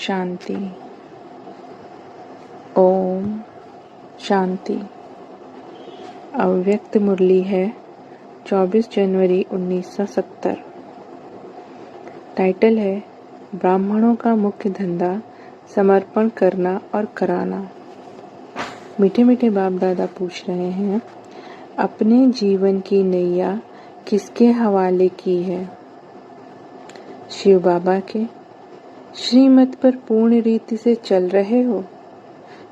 शांति। ओम शांति। अव्यक्त मुरली है 24 जनवरी 1970। टाइटल है ब्राह्मणों का मुख्य धंधा समर्पण करना और कराना। मीठे मीठे बाप दादा पूछ रहे हैं, अपने जीवन की नैया किसके हवाले की है? शिव बाबा के। श्रीमत पर पूर्ण रीति से चल रहे हो?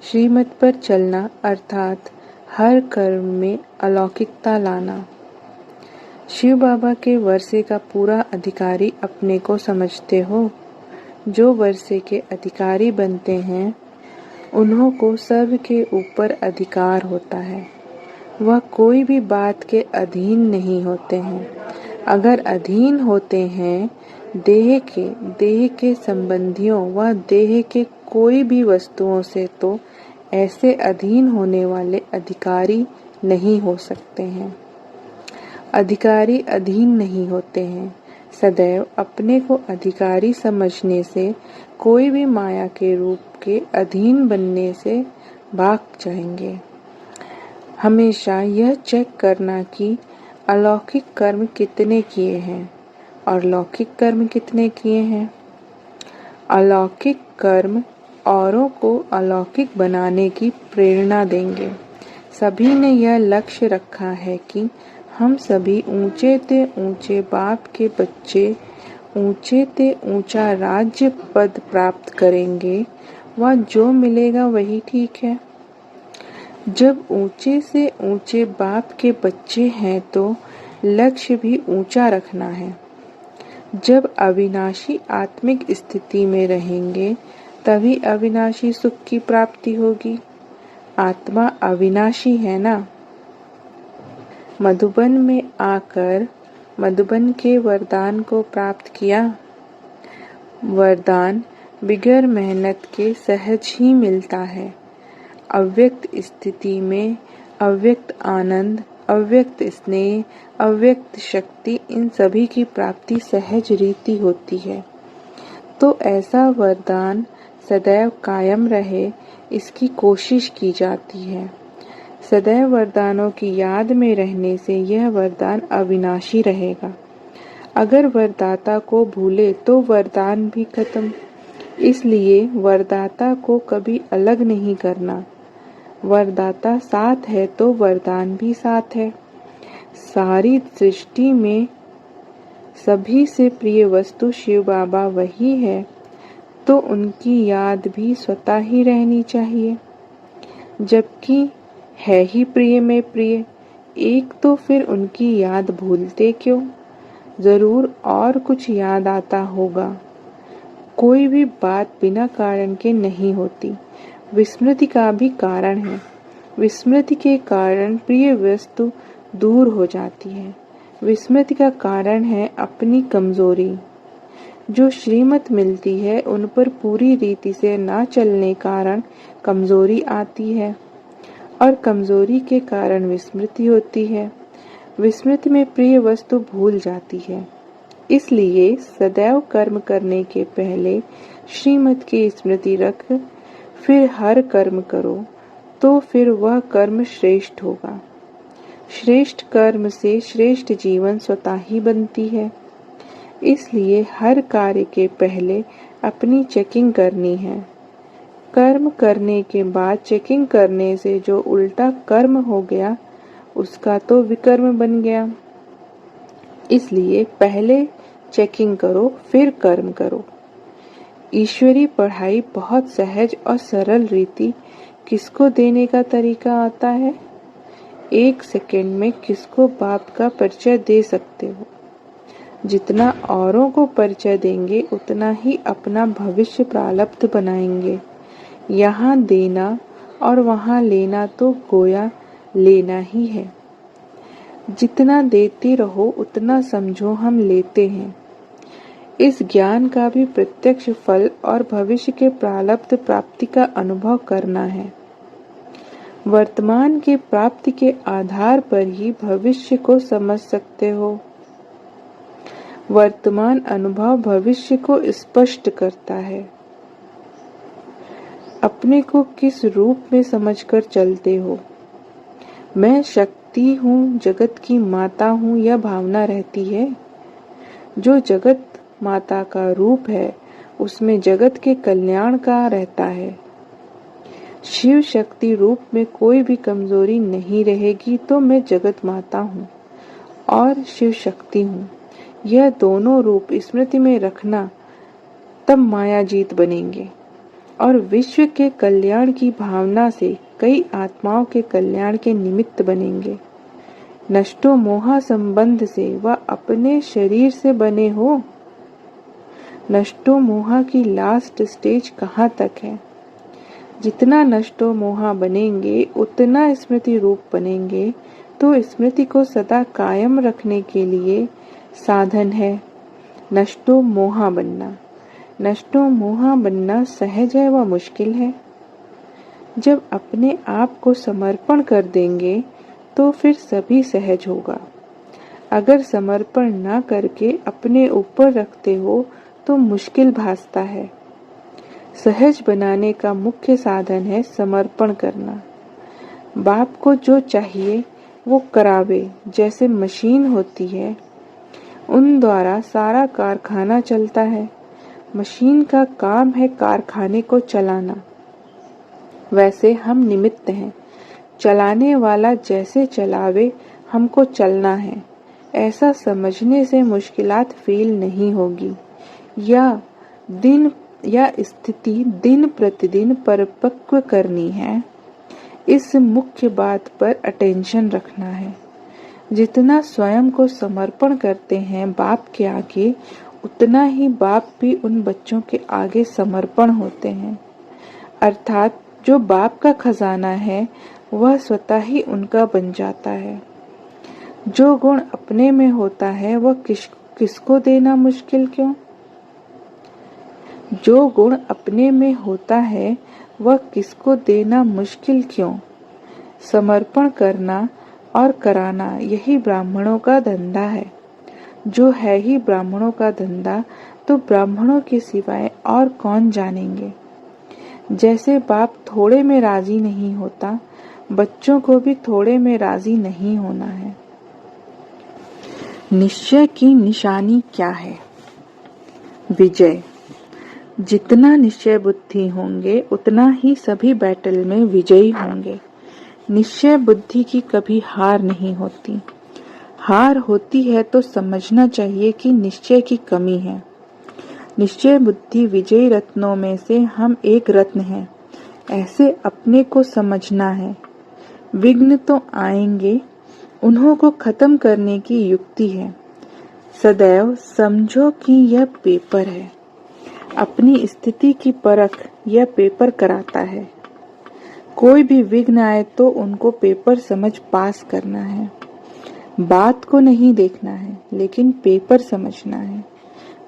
श्रीमत पर चलना अर्थात हर कर्म में अलौकिकता लाना। शिव बाबा के वर्षे का पूरा अधिकारी अपने को समझते हो? जो वर्षे के अधिकारी बनते हैं उन्हों को सब के ऊपर अधिकार होता है। वह कोई भी बात के अधीन नहीं होते हैं। अगर अधीन होते हैं देह के संबंधियों व देह के कोई भी वस्तुओं से, तो ऐसे अधीन होने वाले अधिकारी नहीं हो सकते हैं। अधिकारी अधीन नहीं होते हैं। सदैव अपने को अधिकारी समझने से कोई भी माया के रूप के अधीन बनने से भाग जाएंगे। हमेशा यह चेक करना कि अलौकिक कर्म कितने किए हैं और लौकिक कर्म कितने किए हैं। अलौकिक कर्म औरों को अलौकिक बनाने की प्रेरणा देंगे। सभी ने यह लक्ष्य रखा है कि हम सभी ऊंचे ते ऊंचे बाप के बच्चे ऊंचे ते ऊंचा राज्य पद प्राप्त करेंगे। वह जो मिलेगा वही ठीक है। जब ऊंचे से ऊंचे बाप के बच्चे हैं तो लक्ष्य भी ऊंचा रखना है। जब अविनाशी आत्मिक स्थिति में रहेंगे तभी अविनाशी सुख की प्राप्ति होगी। आत्मा अविनाशी है ना। मधुबन में आकर मधुबन के वरदान को प्राप्त किया। वरदान बिगर मेहनत के सहज ही मिलता है। अव्यक्त स्थिति में अव्यक्त आनंद, अव्यक्त स्नेह, अव्यक्त शक्ति, इन सभी की प्राप्ति सहज रीति होती है। तो ऐसा वरदान सदैव कायम रहे, इसकी कोशिश की जाती है। सदैव वरदानों की याद में रहने से यह वरदान अविनाशी रहेगा। अगर वरदाता को भूले तो वरदान भी खत्म। इसलिए वरदाता को कभी अलग नहीं करना। वरदाता साथ है तो वरदान भी साथ है। सारी सृष्टि में सभी से प्रिय वस्तु शिव बाबा वही है, तो उनकी याद भी स्वतः ही रहनी चाहिए। जबकि है ही प्रिय में प्रिय एक, तो फिर उनकी याद भूलते क्यों? जरूर और कुछ याद आता होगा। कोई भी बात बिना कारण के नहीं होती। विस्मृति का भी कारण है। विस्मृति के कारण प्रिय वस्तु दूर हो जाती है। विस्मृति का कारण है अपनी कमजोरी। जो श्रीमत मिलती है उन पर पूरी रीति से ना चलने कारण कमजोरी आती है और कमजोरी के कारण विस्मृति होती है। विस्मृति में प्रिय वस्तु भूल जाती है। इसलिए सदैव कर्म करने के पहले श्रीमत की स्मृति रख फिर हर कर्म करो, तो फिर वह कर्म श्रेष्ठ होगा। श्रेष्ठ कर्म से श्रेष्ठ जीवन स्वतः ही बनती है। इसलिए हर कार्य के पहले अपनी चेकिंग करनी है। कर्म करने के बाद चेकिंग करने से जो उल्टा कर्म हो गया उसका तो विकर्म बन गया। इसलिए पहले चेकिंग करो फिर कर्म करो। ईश्वरी पढ़ाई बहुत सहज और सरल रीति किसको देने का तरीका आता है। 1 सेकेंड में किसको बाप का परिचय दे सकते हो। जितना औरों को परिचय देंगे उतना ही अपना भविष्य प्रारब्ध बनाएंगे। यहाँ देना और वहाँ लेना तो गोया लेना ही है। जितना देते रहो उतना समझो हम लेते हैं। इस ज्ञान का भी प्रत्यक्ष फल और भविष्य के प्रारब्ध प्राप्ति का अनुभव करना है। वर्तमान के प्राप्ति के आधार पर ही भविष्य को समझ सकते हो। वर्तमान अनुभव भविष्य को स्पष्ट करता है। अपने को किस रूप में समझकर चलते हो? मैं शक्ति हूँ, जगत की माता हूँ, यह भावना रहती है। जो जगत माता का रूप है उसमें जगत के कल्याण का रहता है। शिव शक्ति रूप में कोई भी कमजोरी नहीं रहेगी तो मैं जगत माता हूँ और शिव शक्ति हूँ। यह दोनों रूप स्मृति में रखना, तब माया जीत बनेंगे और विश्व के कल्याण की भावना से कई आत्माओं के कल्याण के निमित्त बनेंगे। नष्टो मोहा संबंध से वह अपने शरीर से बने हो। नष्टो मोहा की लास्ट स्टेज कहाँ तक है? जितना नष्टो मोहा बनेंगे उतना स्मृति रूप बनेंगे। तो स्मृति को सदा कायम रखने के लिए साधन है नष्टो मोहा बनना। नष्टो मोहा बनना सहज है व मुश्किल है। जब अपने आप को समर्पण कर देंगे तो फिर सभी सहज होगा। अगर समर्पण ना करके अपने ऊपर रखते हो तो मुश्किल भासता है। सहज बनाने का मुख्य साधन है समर्पण करना। बाप को जो चाहिए वो करावे। जैसे मशीन होती है, उन द्वारा सारा कारखाना चलता है। मशीन का काम है कारखाने को चलाना। वैसे हम निमित्त हैं, चलाने वाला जैसे चलावे हमको चलना है। ऐसा समझने से मुश्किलात फील नहीं होगी या स्थिति दिन प्रतिदिन परिपक्व करनी है। इस मुख्य बात पर अटेंशन रखना है। जितना स्वयं को समर्पण करते हैं बाप के आगे, उतना ही बाप भी उन बच्चों के आगे समर्पण होते हैं। अर्थात जो बाप का खजाना है वह स्वतः ही उनका बन जाता है। जो गुण अपने में होता है वह किसको देना मुश्किल क्यों? जो गुण अपने में होता है वह किसको देना मुश्किल क्यों? समर्पण करना और कराना यही ब्राह्मणों का धंधा है। जो है ही ब्राह्मणों का धंधा, तो ब्राह्मणों के सिवाय और कौन जानेंगे। जैसे बाप थोड़े में राजी नहीं होता, बच्चों को भी थोड़े में राजी नहीं होना है। निश्चय की निशानी क्या है? विजय। जितना निश्चय बुद्धि होंगे उतना ही सभी बैटल में विजयी होंगे। निश्चय बुद्धि की कभी हार नहीं होती। हार होती है तो समझना चाहिए कि निश्चय की कमी है। निश्चय बुद्धि विजयी रत्नों में से हम एक रत्न हैं, ऐसे अपने को समझना है। विघ्न तो आएंगे, उन्हों को खत्म करने की युक्ति है। सदैव समझो कि यह पेपर है। अपनी स्थिति की परख यह पेपर कराता है। कोई भी विघ्न आए तो उनको पेपर समझ पास करना है। बात को नहीं देखना है, लेकिन पेपर समझना है।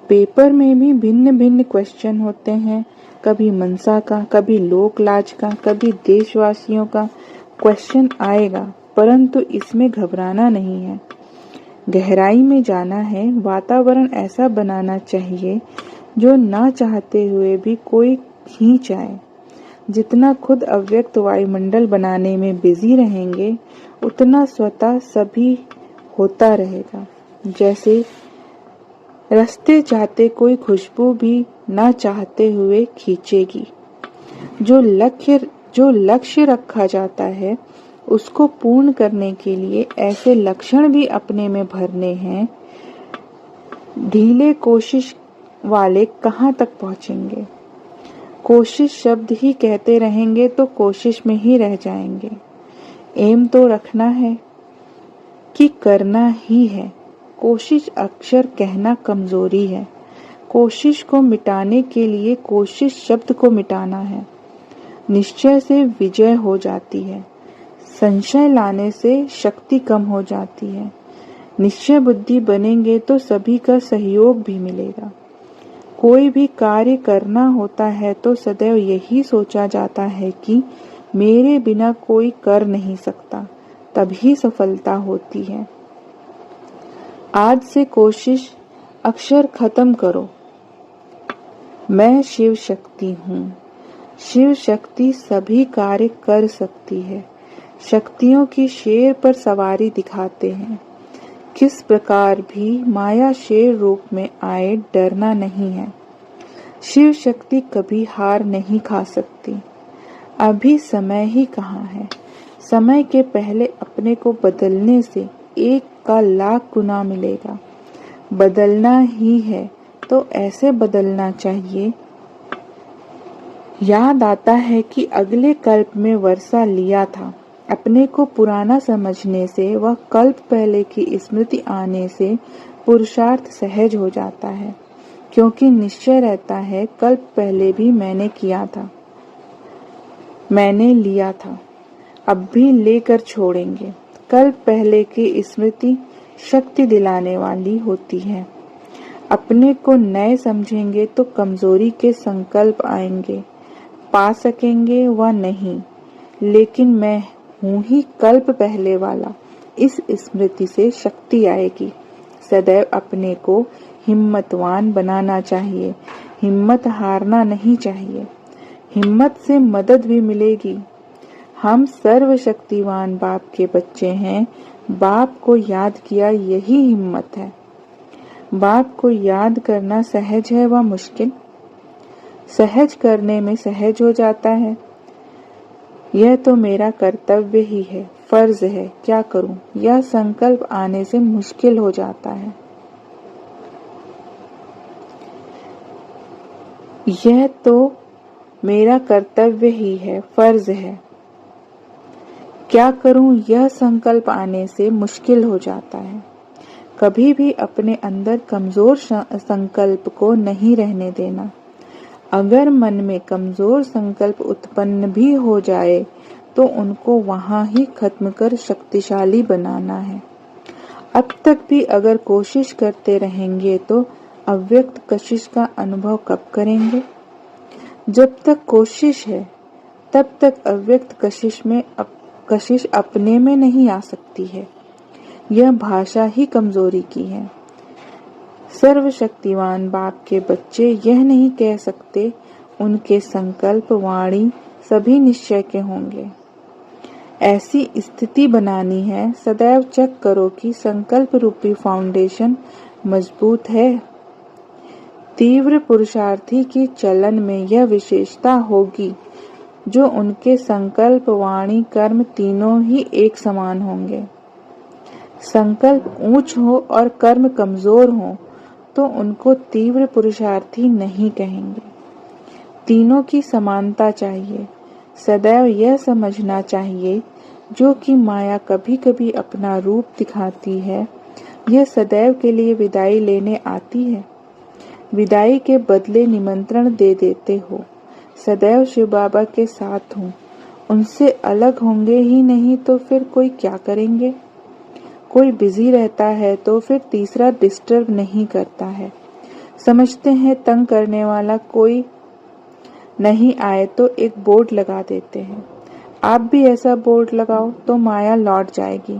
पेपर में भी भिन्न भिन्न क्वेश्चन होते हैं। कभी मनसा का, कभी लोक लाज का, कभी देशवासियों का क्वेश्चन आएगा, परंतु इसमें घबराना नहीं है। गहराई में जाना है। वातावरण ऐसा बनाना चाहिए जो ना चाहते हुए भी कोई खींच आए। जितना खुद अव्यक्त वायुमंडल बनाने में बिजी रहेंगे, उतना स्वतः सभी होता रहेगा। जैसे रास्ते जाते कोई खुशबू भी ना चाहते हुए खींचेगी। जो लक्ष्य रखा जाता है उसको पूर्ण करने के लिए ऐसे लक्षण भी अपने में भरने हैं। ढीले कोशिश वाले कहाँ तक पहुंचेंगे? कोशिश शब्द ही कहते रहेंगे तो कोशिश में ही रह जाएंगे। एम तो रखना है कि करना ही है। कोशिश अक्षर कहना कमजोरी है। कोशिश को मिटाने के लिए कोशिश शब्द को मिटाना है। निश्चय से विजय हो जाती है। संशय लाने से शक्ति कम हो जाती है। निश्चय बुद्धि बनेंगे तो सभी का सहयोग भी मिलेगा। कोई भी कार्य करना होता है तो सदैव यही सोचा जाता है कि मेरे बिना कोई कर नहीं सकता, तभी सफलता होती है। आज से कोशिश अक्षर खत्म करो। मैं शिव शक्ति हूँ। शिव शक्ति सभी कार्य कर सकती है। शक्तियों की शेर पर सवारी दिखाते हैं। किस प्रकार भी माया शेर रूप में आए डरना नहीं है। शिव शक्ति कभी हार नहीं खा सकती। अभी समय ही कहाँ है। समय के पहले अपने को बदलने से 1 का लाख गुना मिलेगा। बदलना ही है तो ऐसे बदलना चाहिए। याद आता है कि अगले कल्प में वर्षा लिया था। अपने को पुराना समझने से व कल्प पहले की स्मृति आने से पुरुषार्थ सहज हो जाता है, क्योंकि निश्चय रहता है कल्प पहले भी मैंने किया था, मैंने लिया था, अब भी लेकर छोड़ेंगे। कल्प पहले की स्मृति शक्ति दिलाने वाली होती है। अपने को नए समझेंगे तो कमजोरी के संकल्प आएंगे, पा सकेंगे व नहीं, लेकिन मैं हूँ ही कल्प पहले वाला। इस स्मृति से शक्ति आएगी। सदैव अपने को हिम्मतवान बनाना चाहिए। हिम्मत हारना नहीं चाहिए। हिम्मत से मदद भी मिलेगी। हम सर्वशक्तिवान बाप के बच्चे हैं। बाप को याद किया यही हिम्मत है। बाप को याद करना सहज है व मुश्किल? सहज करने में सहज हो जाता है। यह तो मेरा कर्तव्य ही है, फर्ज है, क्या करूं? यह संकल्प आने से मुश्किल हो जाता है। यह तो मेरा कर्तव्य ही है, फर्ज है, क्या करूं? यह संकल्प आने से मुश्किल हो जाता है। कभी भी अपने अंदर कमजोर संकल्प को नहीं रहने देना। अगर मन में कमजोर संकल्प उत्पन्न भी हो जाए तो उनको वहां ही खत्म कर शक्तिशाली बनाना है। अब तक भी अगर कोशिश करते रहेंगे तो अव्यक्त कशिश का अनुभव कब करेंगे? जब तक कोशिश है तब तक अव्यक्त कशिश अपने में नहीं आ सकती है। यह भाषा ही कमजोरी की है। सर्वशक्तिवान बाप के बच्चे यह नहीं कह सकते उनके संकल्प वाणी सभी निश्चय के होंगे। ऐसी स्थिति बनानी है। सदैव चेक करो कि संकल्प रूपी फाउंडेशन मजबूत है। तीव्र पुरुषार्थी की चलन में यह विशेषता होगी जो उनके संकल्प वाणी कर्म तीनों ही एक समान होंगे। संकल्प ऊंच हो और कर्म कमजोर हो तो उनको तीव्र पुरुषार्थी नहीं कहेंगे। तीनों की समानता चाहिए। सदैव यह समझना चाहिए जो कि माया कभी कभी अपना रूप दिखाती है, यह सदैव के लिए विदाई लेने आती है। विदाई के बदले निमंत्रण दे देते हो। सदैव शिव बाबा के साथ हूँ, उनसे अलग होंगे ही नहीं तो फिर कोई क्या करेंगे? कोई बिजी रहता है तो फिर तीसरा डिस्टर्ब नहीं करता है। समझते हैं तंग करने वाला कोई नहीं आए तो एक बोर्ड लगा देते हैं। आप भी ऐसा बोर्ड लगाओ तो माया लौट जाएगी,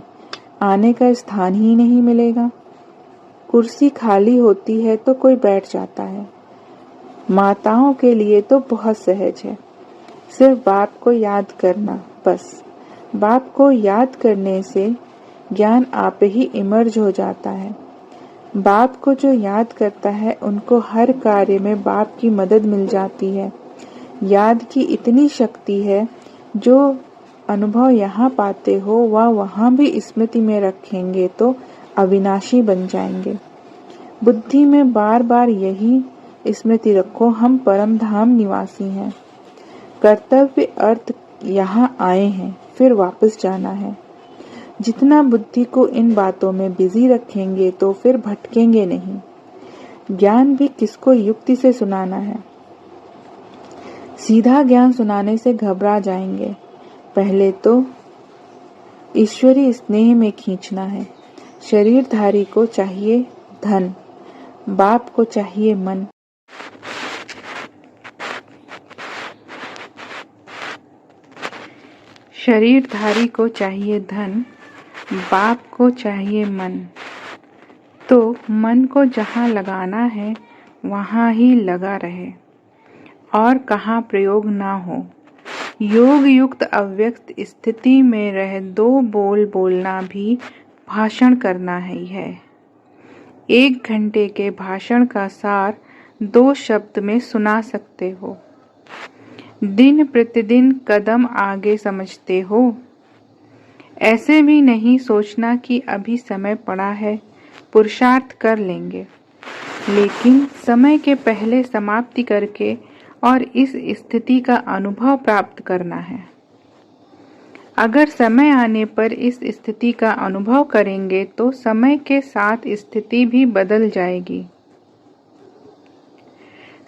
आने का स्थान ही नहीं मिलेगा। कुर्सी खाली होती है तो कोई बैठ जाता है। माताओं के लिए तो बहुत सहज है, सिर्फ बाप को याद करना बस। बाप को याद करने से ज्ञान आप ही इमर्ज हो जाता है। बाप को जो याद करता है उनको हर कार्य में बाप की मदद मिल जाती है। याद की इतनी शक्ति है, जो अनुभव यहाँ पाते हो वह वहाँ भी स्मृति में रखेंगे तो अविनाशी बन जाएंगे। बुद्धि में बार बार यही स्मृति रखो, हम परम धाम निवासी हैं। कर्तव्य अर्थ यहाँ आए हैं, फिर वापस जाना है। जितना बुद्धि को इन बातों में बिजी रखेंगे तो फिर भटकेंगे नहीं। ज्ञान भी किसको युक्ति से सुनाना है। सीधा ज्ञान सुनाने से घबरा जाएंगे। पहले तो ईश्वरी स्नेह में खींचना है। शरीरधारी को चाहिए धन, बाप को चाहिए मन। शरीरधारी को चाहिए धन, बाप को चाहिए मन। तो मन को जहाँ लगाना है वहाँ ही लगा रहे। और कहाँ प्रयोग ना हो। योग युक्त अव्यक्त स्थिति में रह दो बोल बोलना भी भाषण करना ही है। 1 घंटे के भाषण का सार 2 शब्द में सुना सकते हो। दिन प्रतिदिन कदम आगे समझते हो। ऐसे भी नहीं सोचना कि अभी समय पड़ा है, पुरुषार्थ कर लेंगे, लेकिन समय के पहले समाप्ति करके और इस स्थिति का अनुभव प्राप्त करना है। अगर समय आने पर इस स्थिति का अनुभव करेंगे तो समय के साथ स्थिति भी बदल जाएगी।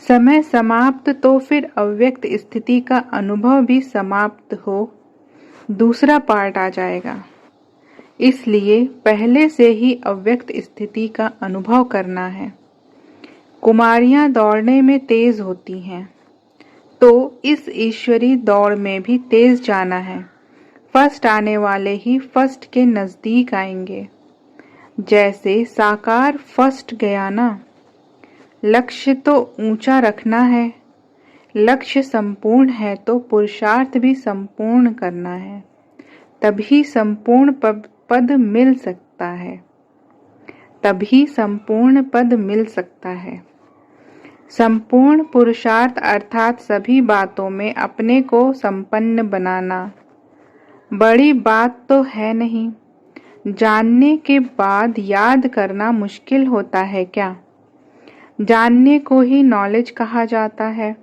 समय समाप्त तो फिर अव्यक्त स्थिति का अनुभव भी समाप्त हो दूसरा पार्ट आ जाएगा। इसलिए पहले से ही अव्यक्त स्थिति का अनुभव करना है। कुमारियां दौड़ने में तेज होती हैं, तो इस ईश्वरी दौड़ में भी तेज जाना है। फर्स्ट आने वाले ही फर्स्ट के नजदीक आएंगे। जैसे साकार फर्स्ट गया ना। लक्ष्य तो ऊंचा रखना है। लक्ष्य संपूर्ण है तो पुरुषार्थ भी संपूर्ण करना है, तभी संपूर्ण पद मिल सकता है। तभी संपूर्ण पद मिल सकता है। संपूर्ण पुरुषार्थ अर्थात सभी बातों में अपने को संपन्न बनाना बड़ी बात तो है नहीं। जानने के बाद याद करना मुश्किल होता है क्या? जानने को ही नॉलेज कहा जाता है।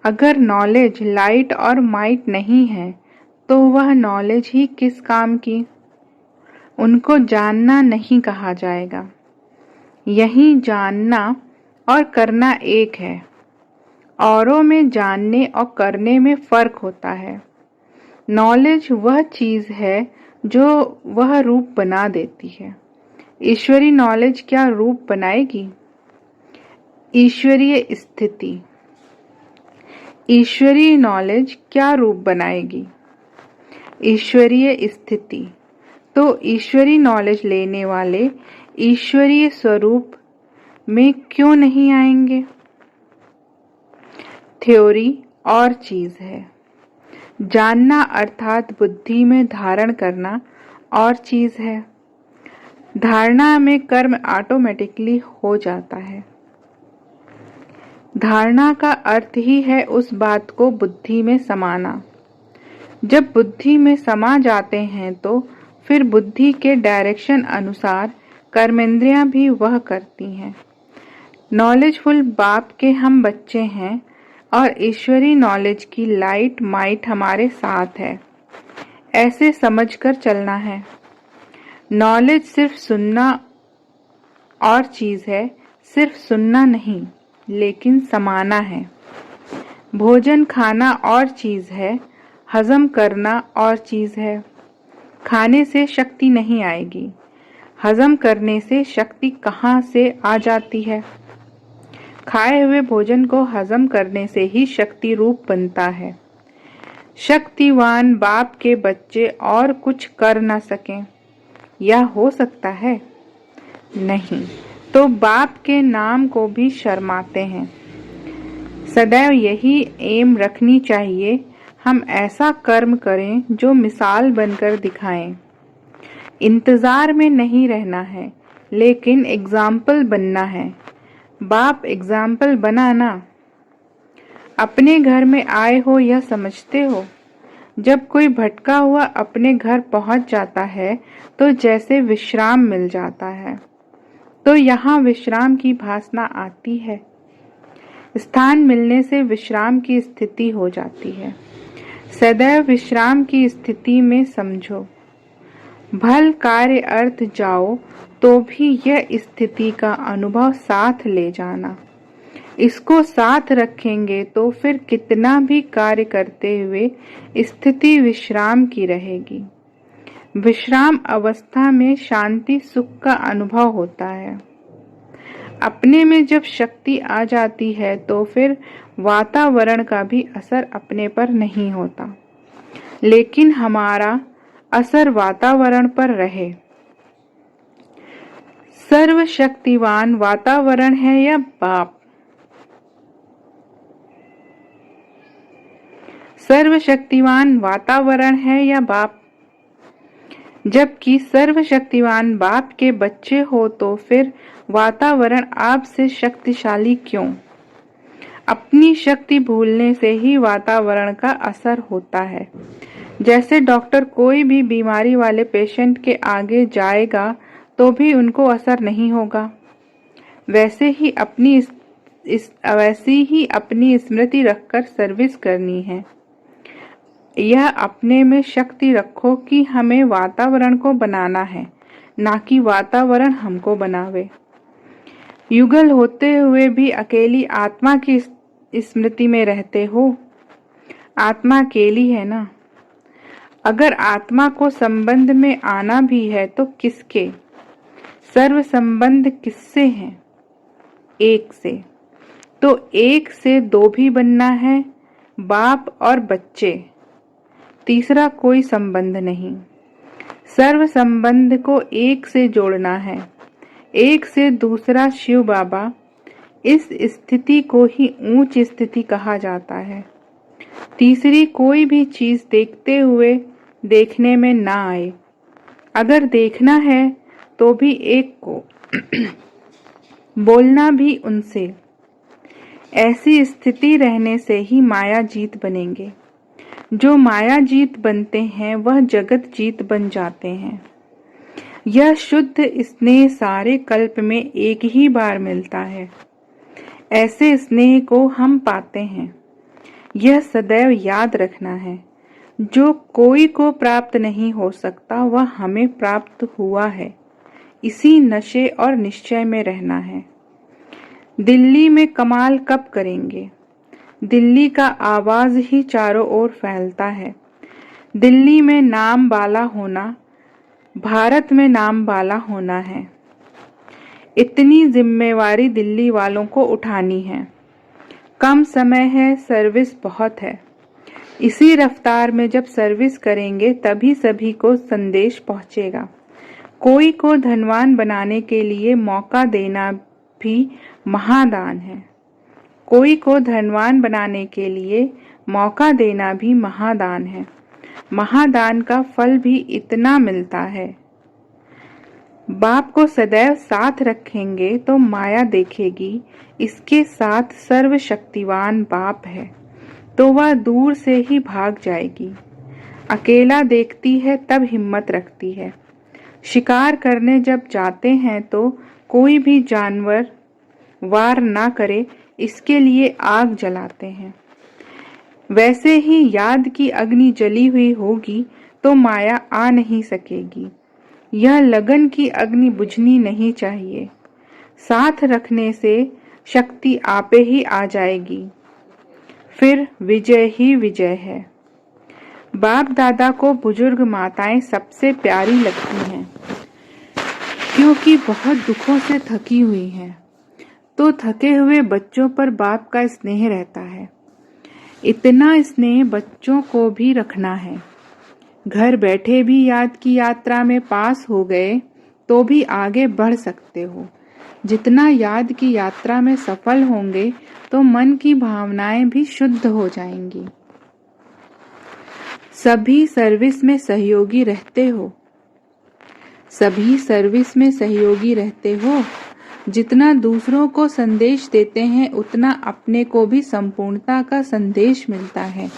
अगर नॉलेज लाइट और माइट नहीं है तो वह नॉलेज ही किस काम की? उनको जानना नहीं कहा जाएगा। यही जानना और करना एक है। औरों में जानने और करने में फर्क होता है। नॉलेज वह चीज है जो वह रूप बना देती है। ईश्वरी नॉलेज क्या रूप बनाएगी? ईश्वरीय स्थिति। ईश्वरीय नॉलेज क्या रूप बनाएगी? ईश्वरीय स्थिति। तो ईश्वरीय नॉलेज लेने वाले ईश्वरीय स्वरूप में क्यों नहीं आएंगे? थ्योरी और चीज है। जानना अर्थात बुद्धि में धारण करना और चीज है। धारणा में कर्म ऑटोमेटिकली हो जाता है। धारणा का अर्थ ही है उस बात को बुद्धि में समाना। जब बुद्धि में समा जाते हैं तो फिर बुद्धि के डायरेक्शन अनुसार कर्मेंद्रियां भी वह करती हैं। नॉलेजफुल बाप के हम बच्चे हैं और ईश्वरी नॉलेज की लाइट माइट हमारे साथ है, ऐसे समझकर चलना है। नॉलेज सिर्फ सुनना और चीज है, सिर्फ सुनना नहीं लेकिन समाना है। भोजन खाना और चीज है, हजम करना और चीज है। खाने से शक्ति नहीं आएगी, हजम करने से शक्ति कहाँ से आ जाती है? खाए हुए भोजन को हजम करने से ही शक्ति रूप बनता है। शक्तिवान बाप के बच्चे और कुछ कर ना सकें, यह हो सकता है? नहीं, तो बाप के नाम को भी शर्माते हैं। सदैव यही एम रखनी चाहिए, हम ऐसा कर्म करें जो मिसाल बनकर दिखाएं। इंतजार में नहीं रहना है, लेकिन एग्जाम्पल बनना है। बाप एग्जाम्पल बना ना। अपने घर में आए हो यह समझते हो। जब कोई भटका हुआ अपने घर पहुंच जाता है तो जैसे विश्राम मिल जाता है, तो यहाँ विश्राम की भासना आती है। स्थान मिलने से विश्राम की स्थिति हो जाती है। सदैव विश्राम की स्थिति में समझो। भल कार्य अर्थ जाओ तो भी यह स्थिति का अनुभव साथ ले जाना। इसको साथ रखेंगे तो फिर कितना भी कार्य करते हुए स्थिति विश्राम की रहेगी। विश्राम अवस्था में शांति सुख का अनुभव होता है। अपने में जब शक्ति आ जाती है तो फिर वातावरण का भी असर अपने पर नहीं होता, लेकिन हमारा असर वातावरण पर रहे। सर्वशक्तिवान वातावरण है या बाप? सर्वशक्तिवान वातावरण है या बाप? जबकि सर्वशक्तिवान बाप के बच्चे हो तो फिर वातावरण आपसे शक्तिशाली क्यों? अपनी शक्ति भूलने से ही वातावरण का असर होता है। जैसे डॉक्टर कोई भी बीमारी वाले पेशेंट के आगे जाएगा तो भी उनको असर नहीं होगा, वैसे ही अपनी स्मृति रखकर सर्विस करनी है। यह अपने में शक्ति रखो कि हमें वातावरण को बनाना है, ना कि वातावरण हमको बनावे। युगल होते हुए भी अकेली आत्मा की स्मृति में रहते हो। आत्मा अकेली है ना। अगर आत्मा को संबंध में आना भी है तो किसके? सर्व संबंध किससे हैं? एक से। तो एक से दो भी बनना है, बाप और बच्चे। तीसरा कोई संबंध नहीं। सर्व संबंध को एक से जोड़ना है। एक से दूसरा शिव बाबा। इस स्थिति को ही ऊंच स्थिति कहा जाता है। तीसरी कोई भी चीज देखते हुए देखने में ना आए। अगर देखना है तो भी एक को बोलना भी उनसे। ऐसी स्थिति रहने से ही माया जीत बनेंगे। जो माया जीत बनते हैं वह जगत जीत बन जाते हैं। यह शुद्ध स्नेह सारे कल्प में एक ही बार मिलता है। ऐसे स्नेह को हम पाते हैं। यह सदैव याद रखना है। जो कोई को प्राप्त नहीं हो सकता वह हमें प्राप्त हुआ है। इसी नशे और निश्चय में रहना है। दिल्ली में कमाल कब करेंगे? दिल्ली का आवाज ही चारों ओर फैलता है। दिल्ली में नाम वाला होना, भारत में नाम वाला होना है। इतनी जिम्मेवारी दिल्ली वालों को उठानी है। कम समय है, सर्विस बहुत है। इसी रफ्तार में जब सर्विस करेंगे तभी सभी को संदेश पहुंचेगा। कोई को धनवान बनाने के लिए मौका देना भी महादान है। कोई को धनवान बनाने के लिए मौका देना भी महादान है। महादान का फल भी इतना मिलता है। बाप को सदैव साथ रखेंगे तो माया देखेगी इसके साथ सर्वशक्तिवान बाप है, तो वह दूर से ही भाग जाएगी। अकेला देखती है तब हिम्मत रखती है। शिकार करने जब जाते हैं तो कोई भी जानवर वार ना करे इसके लिए आग जलाते हैं। वैसे ही याद की अग्नि जली हुई होगी तो माया आ नहीं सकेगी। यह लगन की अग्नि बुझनी नहीं चाहिए। साथ रखने से शक्ति आपे ही आ जाएगी। फिर विजय ही विजय है। बाप दादा को बुजुर्ग माताएं सबसे प्यारी लगती हैं, क्योंकि बहुत दुखों से थकी हुई हैं। तो थके हुए बच्चों पर बाप का स्नेह रहता है। इतना स्नेह बच्चों को भी रखना है। घर बैठे भी याद की यात्रा में पास हो गए तो भी आगे बढ़ सकते हो। जितना याद की यात्रा में सफल होंगे तो मन की भावनाएं भी शुद्ध हो जाएंगी। सभी सर्विस में सहयोगी रहते हो। सभी सर्विस में सहयोगी रहते हो। जितना दूसरों को संदेश देते हैं उतना अपने को भी संपूर्णता का संदेश मिलता है,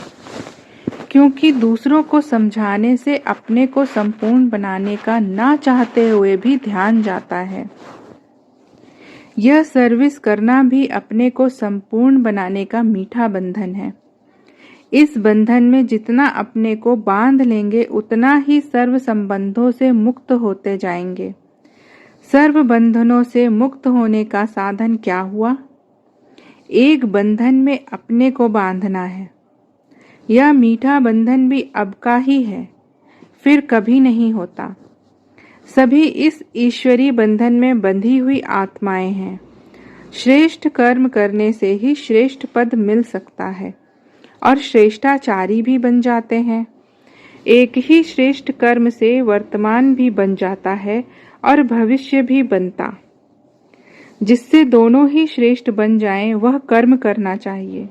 क्योंकि दूसरों को समझाने से अपने को संपूर्ण बनाने का ना चाहते हुए भी ध्यान जाता है। यह सर्विस करना भी अपने को संपूर्ण बनाने का मीठा बंधन है। इस बंधन में जितना अपने को बांध लेंगे उतना ही सर्व संबंधों से मुक्त होते जाएंगे। सर्व बंधनों से मुक्त होने का साधन क्या हुआ? एक बंधन में अपने को बांधना है। यह मीठा बंधन भी अब का ही है, फिर कभी नहीं होता। सभी इस ईश्वरी बंधन में बंधी हुई आत्माएं हैं। श्रेष्ठ कर्म करने से ही श्रेष्ठ पद मिल सकता है और श्रेष्ठाचारी भी बन जाते हैं। एक ही श्रेष्ठ कर्म से वर्तमान भी बन जाता है और भविष्य भी बनता। जिससे दोनों ही श्रेष्ठ बन जाएं वह कर्म करना चाहिए।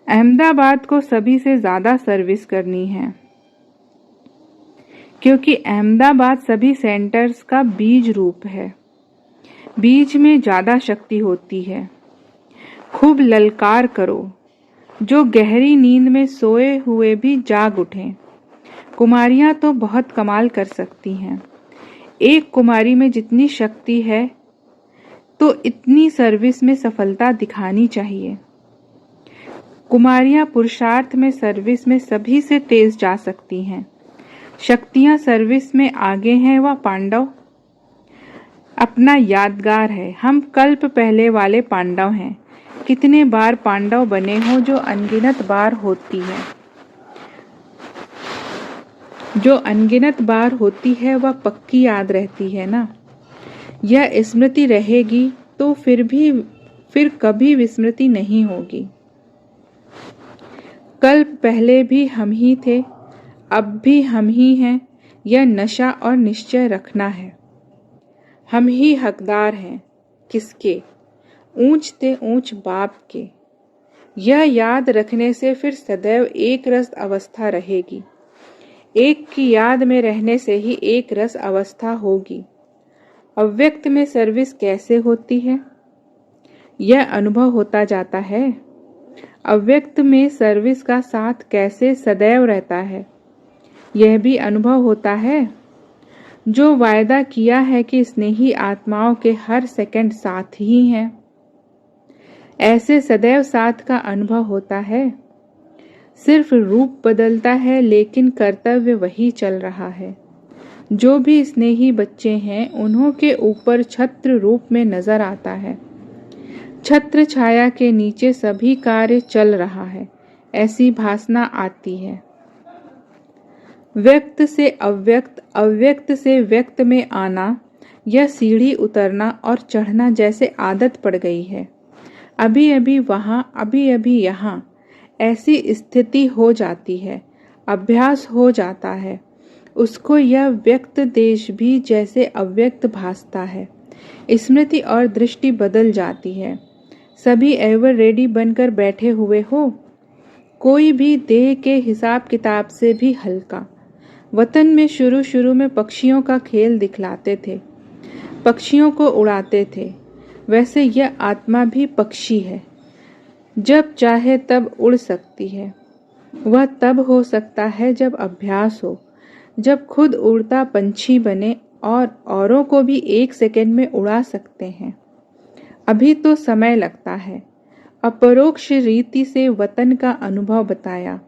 अहमदाबाद को सभी से ज़्यादा सर्विस करनी है, क्योंकि अहमदाबाद सभी सेंटर्स का बीज रूप है। बीज में ज़्यादा शक्ति होती है। खूब ललकार करो, जो गहरी नींद में सोए हुए भी जाग उठें। कुमारियाँ तो बहुत कमाल कर सकती हैं। एक कुमारी में जितनी शक्ति है तो इतनी सर्विस में सफलता दिखानी चाहिए। कुमारियाँ पुरुषार्थ में सर्विस में सभी से तेज जा सकती हैं। शक्तियाँ सर्विस में आगे हैं वह पांडव। अपना यादगार है, हम कल्प पहले वाले पांडव हैं। कितने बार पांडव बने हो, जो अनगिनत बार होती है। जो अनगिनत बार होती है वह पक्की याद रहती है ना। यह स्मृति रहेगी तो फिर कभी विस्मृति नहीं होगी। कल्प पहले भी हम ही थे, अब भी हम ही हैं। यह नशा और निश्चय रखना है। हम ही हकदार हैं। किसके? ऊंच ते ऊंच बाप के। यह याद रखने से फिर सदैव एक रस अवस्था रहेगी। एक की याद में रहने से ही एक रस अवस्था होगी। अव्यक्त में सर्विस कैसे होती है? यह अनुभव होता जाता है। अव्यक्त में सर्विस का साथ कैसे सदैव रहता है, यह भी अनुभव होता है। जो वायदा किया है कि स्नेही आत्माओं के हर सेकंड साथ ही हैं, ऐसे सदैव साथ का अनुभव होता है। सिर्फ रूप बदलता है लेकिन कर्तव्य वही चल रहा है। जो भी स्नेही बच्चे हैं उन्हों के ऊपर छत्र रूप में नजर आता है। छत्र छाया के नीचे सभी कार्य चल रहा है, ऐसी भासना आती है। व्यक्त से अव्यक्त, अव्यक्त से व्यक्त में आना, यह सीढ़ी उतरना और चढ़ना जैसे आदत पड़ गई है। अभी अभी वहां, अभी अभी यहाँ, ऐसी स्थिति हो जाती है। अभ्यास हो जाता है। उसको यह व्यक्त देश भी जैसे अव्यक्त भासता है। स्मृति और दृष्टि बदल जाती है। सभी एवर रेडी बनकर बैठे हुए हो। कोई भी देह के हिसाब किताब से भी हल्का। वतन में शुरू शुरू में पक्षियों का खेल दिखलाते थे, पक्षियों को उड़ाते थे। वैसे यह आत्मा भी पक्षी है। जब चाहे तब उड़ सकती है। वह तब हो सकता है जब अभ्यास हो, जब खुद उड़ता पंछी बने और औरों को भी एक सेकंड में उड़ा सकते हैं। अभी तो समय लगता है। अपरोक्ष रीति से वतन का अनुभव बताया।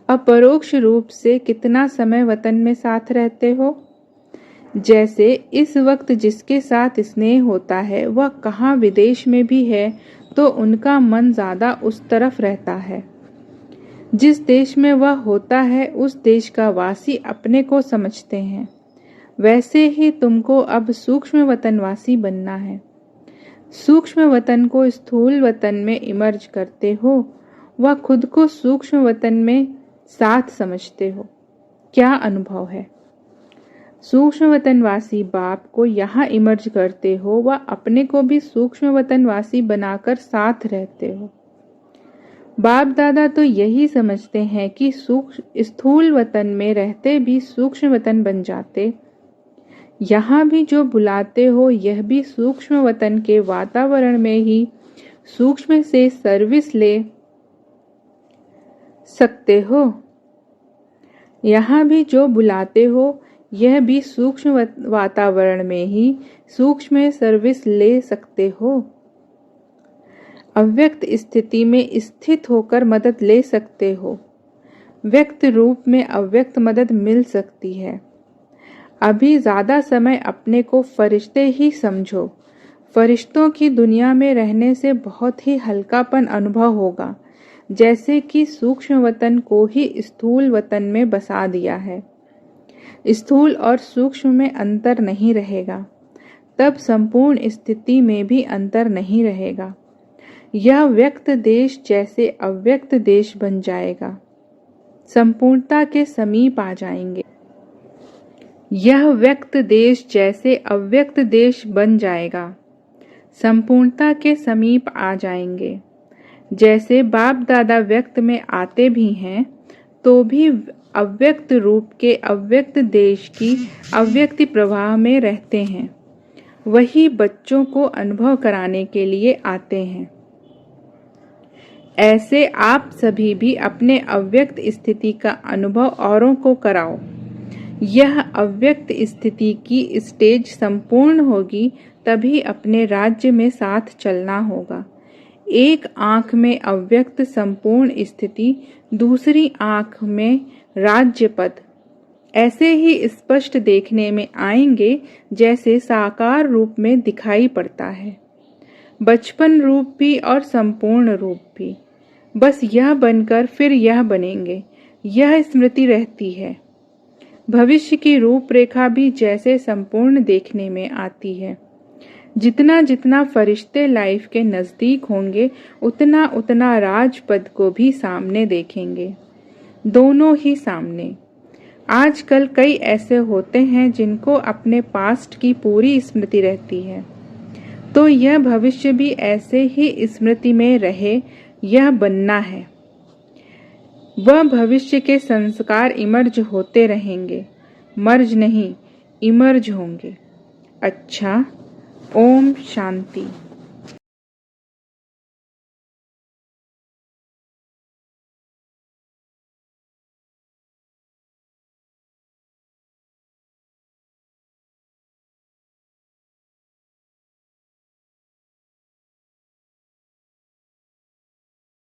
अपरोक्ष रूप से कितना समय वतन में साथ रहते हो? जैसे इस वक्त जिसके साथ स्नेह होता है वह कहाँ विदेश में भी है तो उनका मन ज्यादा उस तरफ रहता है। जिस देश में वह होता है उस देश का वासी अपने को समझते हैं। वैसे ही तुमको अब सूक्ष्म वतनवासी बनना है। सूक्ष्म वतन को स्थूल वतन में इमर्ज करते हो, वह खुद को सूक्ष्म वतन में साथ समझते हो। क्या अनुभव है? सूक्ष्म वतनवासी बाप को यहाँ इमर्ज करते हो, वह अपने को भी सूक्ष्म वतनवासी बनाकर साथ रहते हो। बाप दादा तो यही समझते हैं कि स्थूल वतन में रहते भी सूक्ष्म वतन बन जाते। यहाँ भी जो बुलाते हो यह भी सूक्ष्म वतन के वातावरण में ही सूक्ष्म से सर्विस ले सकते हो। यहाँ भी जो बुलाते हो यह भी सूक्ष्म वातावरण में ही सूक्ष्म सर्विस ले सकते हो। अव्यक्त स्थिति में स्थित होकर मदद ले सकते हो। व्यक्त रूप में अव्यक्त मदद मिल सकती है। अभी ज्यादा समय अपने को फरिश्ते ही समझो। फरिश्तों की दुनिया में रहने से बहुत ही हल्कापन अनुभव होगा, जैसे कि सूक्ष्म वतन को ही स्थूल वतन में बसा दिया है। स्थूल और सूक्ष्म में अंतर नहीं रहेगा, तब संपूर्ण स्थिति में भी अंतर नहीं रहेगा। यह व्यक्त देश जैसे अव्यक्त देश बन जाएगा। संपूर्णता के समीप आ जाएंगे। यह व्यक्त देश जैसे अव्यक्त देश बन जाएगा। संपूर्णता के समीप आ जाएंगे। जैसे बाप दादा व्यक्त में आते भी हैं तो भी अव्यक्त रूप के अव्यक्त देश की अव्यक्ति प्रवाह में रहते हैं। वही बच्चों को अनुभव कराने के लिए आते हैं। ऐसे आप सभी भी अपने अव्यक्त स्थिति का अनुभव औरों को कराओ। यह अव्यक्त स्थिति की स्टेज संपूर्ण होगी तभी अपने राज्य में साथ चलना होगा। एक आंख में अव्यक्त संपूर्ण स्थिति, दूसरी आंख में राज्य पद ऐसे ही स्पष्ट देखने में आएंगे जैसे साकार रूप में दिखाई पड़ता है। बचपन रूप भी और संपूर्ण रूप भी, बस यह बनकर फिर यह बनेंगे, यह स्मृति रहती है। भविष्य की रूपरेखा भी जैसे संपूर्ण देखने में आती है। जितना जितना फरिश्ते लाइफ के नजदीक होंगे उतना उतना राजपद को भी सामने देखेंगे, दोनों ही सामने। आजकल कई ऐसे होते हैं जिनको अपने पास्ट की पूरी स्मृति रहती है, तो यह भविष्य भी ऐसे ही स्मृति में रहे, यह बनना है। वह भविष्य के संस्कार इमर्ज होते रहेंगे, मर्ज नहीं इमर्ज होंगे। अच्छा, ओम शांति।